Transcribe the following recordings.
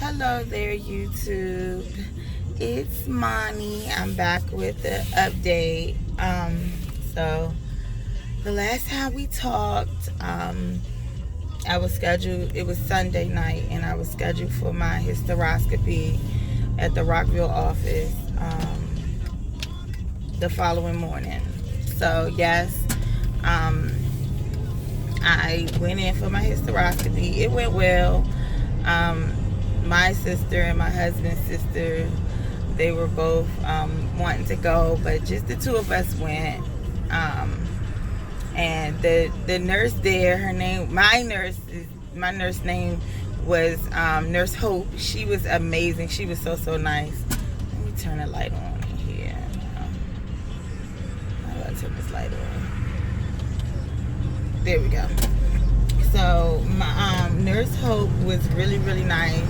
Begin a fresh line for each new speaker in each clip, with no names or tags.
Hello there, YouTube. It's Monty. I'm back with the update. So the last time we talked, I was scheduled. It was Sunday night, and I was scheduled for my hysteroscopy at the Rockville office the following morning. So yes, I went in for my hysteroscopy. It went well. My sister and my husband's sister, they were both wanting to go, but just the two of us went. And the nurse there, my nurse name was Nurse Hope. She was amazing. She was so nice. Let me turn the light on in here. How do I turn this light on? There we go. So my Nurse Hope was really nice.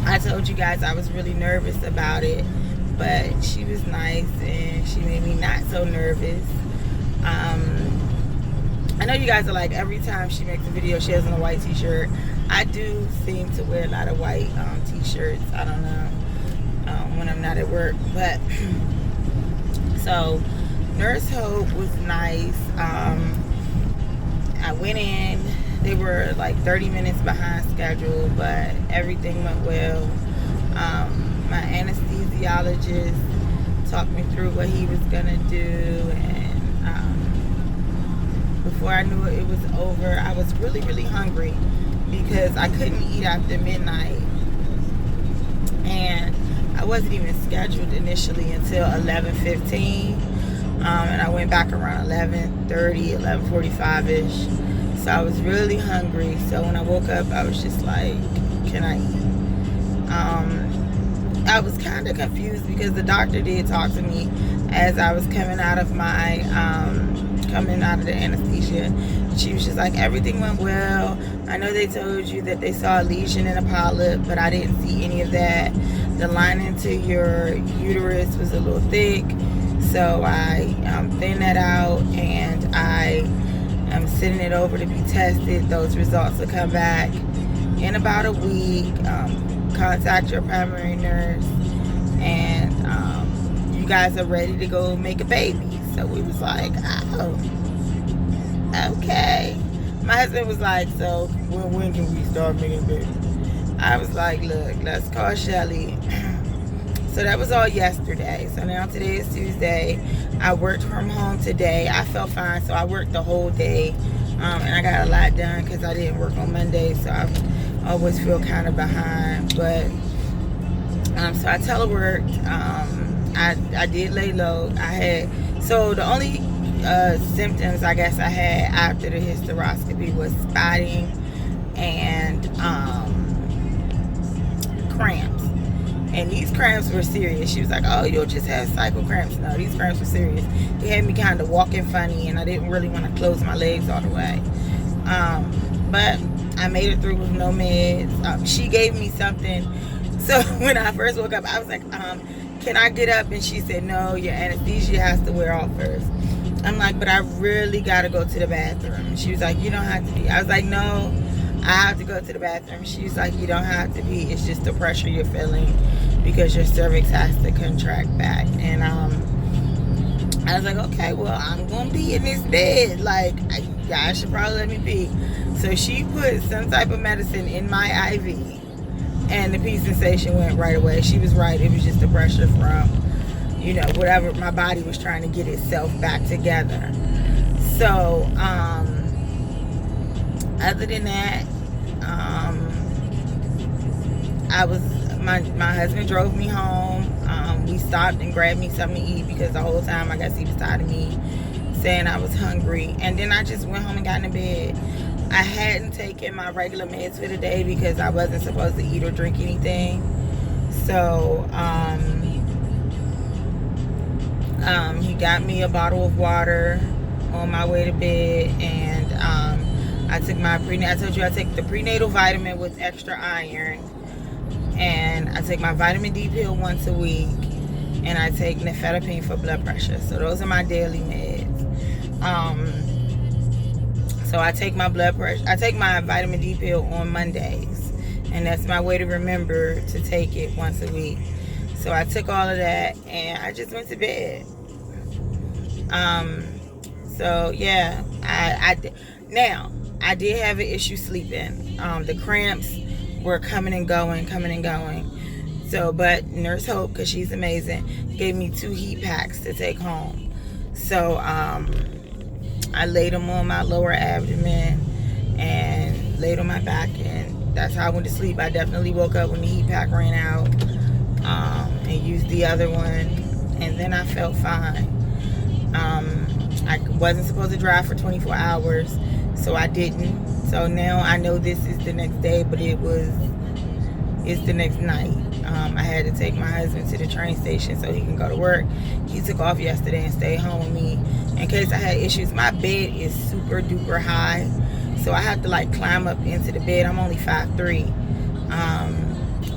I told you guys I was really nervous about it, but she was nice and she made me not so nervous. I know you guys are like, every time she makes a video she has on a white t-shirt. I do seem to wear a lot of white t-shirts. I don't know, when I'm not at work, but so Nurse Hope was nice. I went in. They were like 30 minutes behind schedule, but everything went well. My anesthesiologist talked me through what he was gonna do, and before I knew it, it was over. I was really hungry because I couldn't eat after midnight, and I wasn't even scheduled initially until 11:15. And I went back around 11:30, 11:45-ish. So I was really hungry. So when I woke up, I was just like, can I eat? I was kind of confused because the doctor did talk to me as I was coming out of the anesthesia. She was just like, everything went well. I know they told you that they saw a lesion and a polyp, but I didn't see any of that. The lining to your uterus was a little thick. So I thinned that out, and I am sending it over to be tested. Those results will come back in about a week. Contact your primary nurse, and you guys are ready to go make a baby. So we was like, oh, okay. My husband was like, so when can we start making a baby? I was like, look, let's call Shelly. So that was all yesterday. So now today is Tuesday. I worked from home today. I felt fine, so I worked the whole day. And I got a lot done because I didn't work on Monday, so I always feel kind of behind. But so I teleworked. I did lay low. So the only symptoms I guess I had after the hysteroscopy was spotting and cramps. And these cramps were serious. She was like, oh, you'll just have cycle cramps. No, these cramps were serious. They had me kind of walking funny, and I didn't really want to close my legs all the way. But I made it through with no meds. She gave me something. So when I first woke up, I was like, can I get up? And she said, no, your anesthesia has to wear off first. I'm like, but I really got to go to the bathroom. And she was like, you don't have to be. I was like, no, I have to go to the bathroom. She was like, you don't have to be. It's just the pressure you're feeling because your cervix has to contract back. And I was like, okay, well, I'm going to be in this bed. Like, y'all should probably let me be. So she put some type of medicine in my IV, and the pee sensation went right away. She was right. It was just the pressure from, whatever my body was trying to get itself back together. So, other than that, my husband drove me home. We stopped and grabbed me something to eat because the whole time I guess he was tired of me saying I was hungry. And then I just went home and got in bed. I hadn't taken my regular meds for the day because I wasn't supposed to eat or drink anything. So he got me a bottle of water on my way to bed, and I took I told you I take the prenatal vitamin with extra iron, and I take my vitamin D pill once a week, and I take nifedipine for blood pressure. So those are my daily meds. So I take my blood pressure, I take my vitamin D pill on Mondays, and that's my way to remember to take it once a week. So I took all of that and I just went to bed. So yeah, now I did have an issue sleeping. The cramps were coming and going. So, but Nurse Hope, because she's amazing, gave me 2 heat packs to take home. So I laid them on my lower abdomen and laid on my back, and that's how I went to sleep. I definitely woke up when the heat pack ran out, and used the other one, and then I felt fine. I wasn't supposed to drive for 24 hours, so I didn't. So now I know this is the next day, but it's the next night. I had to take my husband to the train station so he can go to work. He took off yesterday and stayed home with me in case I had issues. My bed is super duper high, so I have to like climb up into the bed. I'm only 5'3".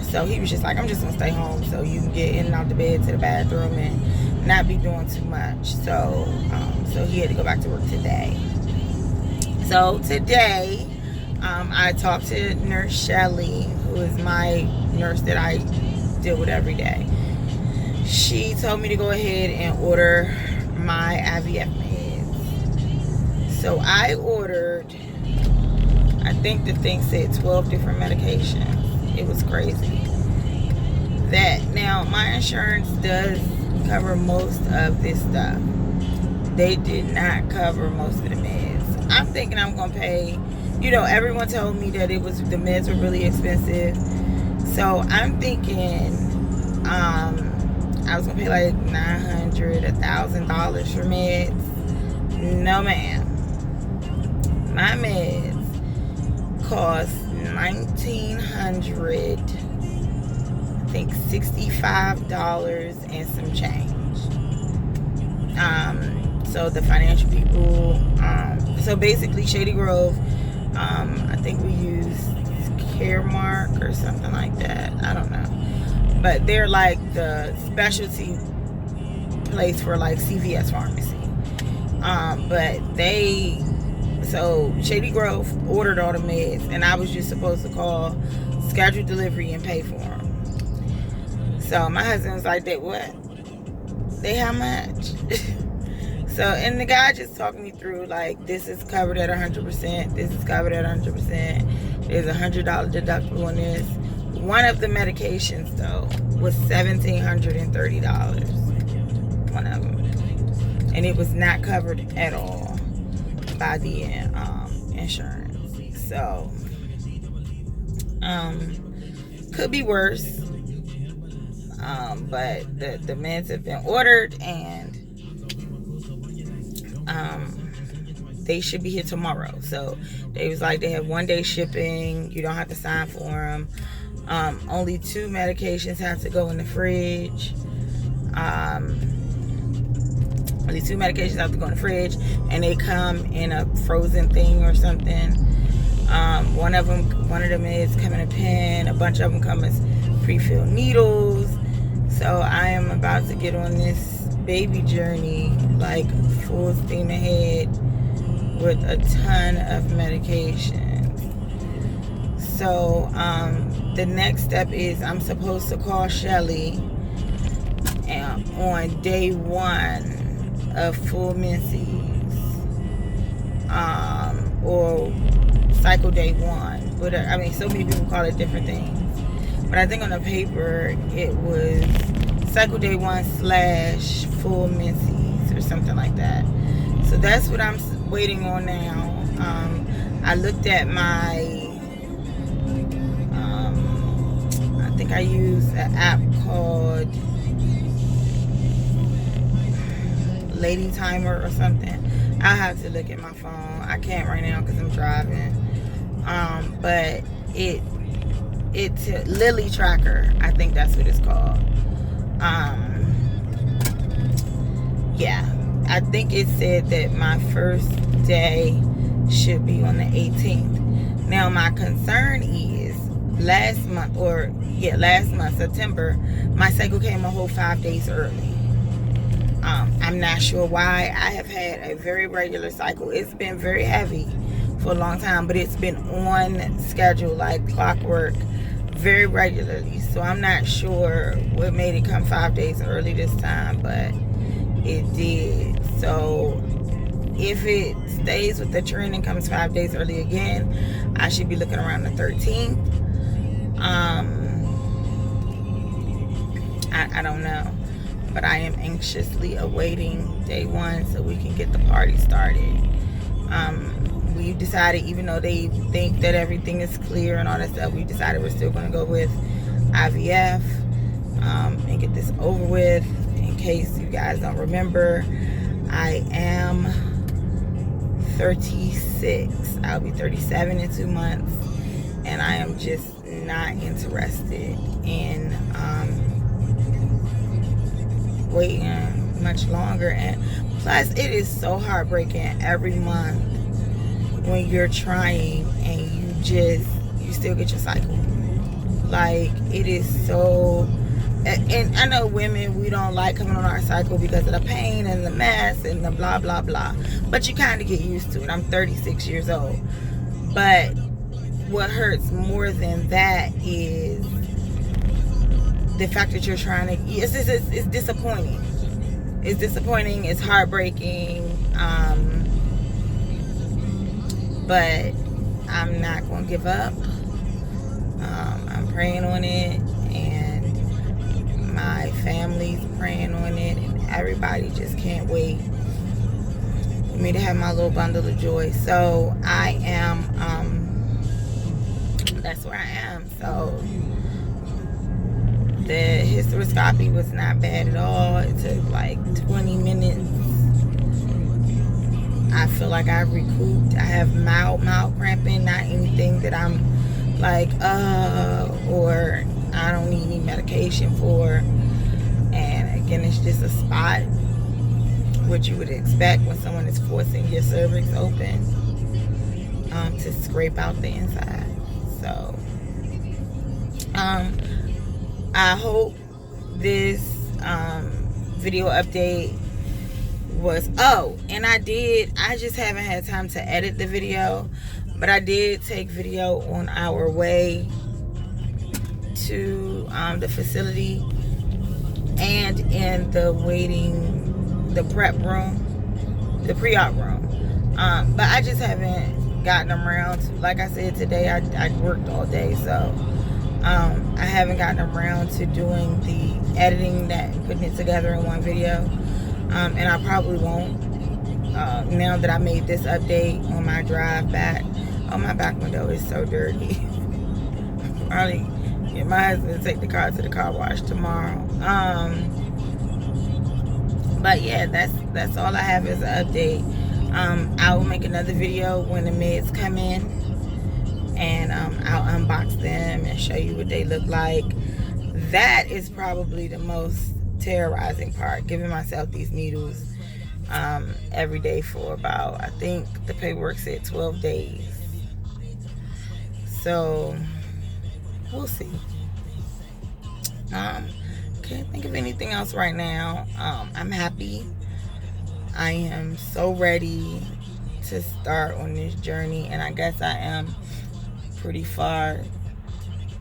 So he was just like, I'm just gonna stay home so you can get in and out the bed to the bathroom and not be doing too much. So he had to go back to work today. So today, I talked to Nurse Shelly, who is my nurse that I deal with every day. She told me to go ahead and order my IVF meds. So I ordered, I think the thing said 12 different medications. It was crazy. Now my insurance does cover most of this stuff. They did not cover most of the meds. I'm thinking I'm gonna pay, everyone told me that the meds were really expensive. So I'm thinking I was gonna pay like $900, $1,000 for meds. No ma'am. My meds cost $1,900, I think $65 and some change. So the financial people, so basically Shady Grove, I think we use Caremark or something like that. I don't know. But they're like the specialty place for like CVS pharmacy. So Shady Grove ordered all the meds, and I was just supposed to call, schedule delivery, and pay for them. So my husband was like, what? They how much? So, and the guy just talked me through, like, this is covered at 100%. This is covered at 100%. There's a $100 deductible on this. One of the medications, though, was $1,730. One of them. And it was not covered at all by the insurance. So, could be worse. But the meds have been ordered, and they should be here tomorrow. So they was like, they have 1-day shipping. You don't have to sign for them. Only 2 medications have to go in the fridge. Only 2 medications have to go in the fridge, and they come in a frozen thing or something. One of them is coming in a pen. A bunch of them come as pre-filled needles. So I am about to get on this baby journey, like full steam ahead, with a ton of medication. So the next step is I'm supposed to call Shelly on day 1 of full menses, or cycle day 1. Whatever. I mean, so many people call it different things, but I think on the paper it was cycle day 1 / full menses or something like that. So that's what I'm waiting on now. I looked at my, I think I use an app called Lady Timer or something. I'll have to look at my phone. I can't right now because I'm driving. But it's Lily Tracker. I think that's what it's called. Yeah, I think it said that my first day should be on the 18th. Now my concern is last month, September, my cycle came a whole 5 days early. I'm not sure why. I have had a very regular cycle. It's been very heavy, for a long time, but it's been on schedule like clockwork, very regularly. So I'm not sure what made it come 5 days early this time, but it did. So if it stays with the trend and comes 5 days early again, I should be looking around the 13th. I don't know, but I am anxiously awaiting day 1 so we can get the party started. We've decided, even though they think that everything is clear and all that stuff, we decided we're still going to go with IVF and get this over with. In case you guys don't remember, I am 36. I'll be 37 in 2 months, and I am just not interested in waiting much longer. And plus, it is so heartbreaking every month when you're trying and you still get your cycle. Like, it is so, and I know women, we don't like coming on our cycle because of the pain and the mess and the blah blah blah, but you kind of get used to it. I'm 36 years old, but what hurts more than that is the fact that you're trying to, it's disappointing. It's disappointing, it's heartbreaking, but I'm not going to give up. I'm praying on it, and my family's praying on it, and everybody just can't wait for me to have my little bundle of joy. So I am, that's where I am. So the hysteroscopy was not bad at all. It took like 20 minutes. I feel like I've recouped. I have mild cramping, not anything that I'm like, or I don't need any medication for. And again, it's just a spot, what you would expect when someone is forcing your cervix open to scrape out the inside. So, I hope this video update was, and I just haven't had time to edit the video, but I did take video on our way to the facility and in the prep room, the pre-op room, but I just haven't gotten around to, like I said, today I worked all day, so I haven't gotten around to doing the editing, that putting it together in one video, and I probably won't now that I made this update on my drive back. Oh, my back window is so dirty. Probably get my husband to take the car to the car wash tomorrow. But yeah, that's all I have as an update. I will make another video when the meds come in, and I'll unbox them and show you what they look like. That is probably the most terrorizing part, giving myself these needles every day for about, I think the paperwork said 12 days. So we'll see. Can't think of anything else right now. I'm happy. I am so ready to start on this journey, and I guess I am pretty far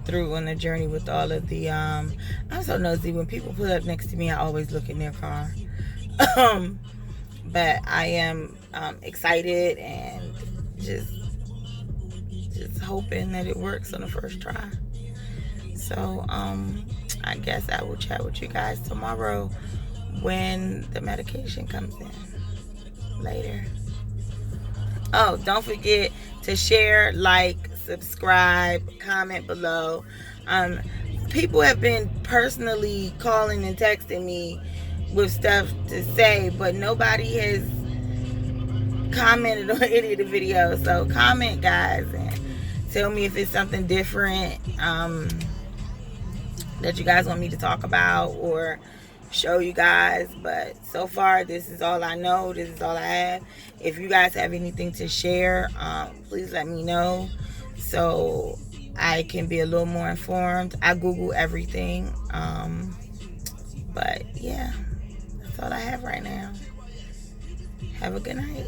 through on the journey with all of the I'm so nosy. When people pull up next to me, I always look in their car. But I am excited and just hoping that it works on the first try. So I guess I will chat with you guys tomorrow when the medication comes in. Later. Oh, don't forget to share, like, subscribe, comment below. People have been personally calling and texting me with stuff to say, but nobody has commented on any of the videos. So comment, guys, and tell me if it's something different that you guys want me to talk about or show you guys. But so far, this is all I know. This is all I have. If you guys have anything to share, please let me know so I can be a little more informed. I Google everything. But yeah, that's all I have right now. Have a good night.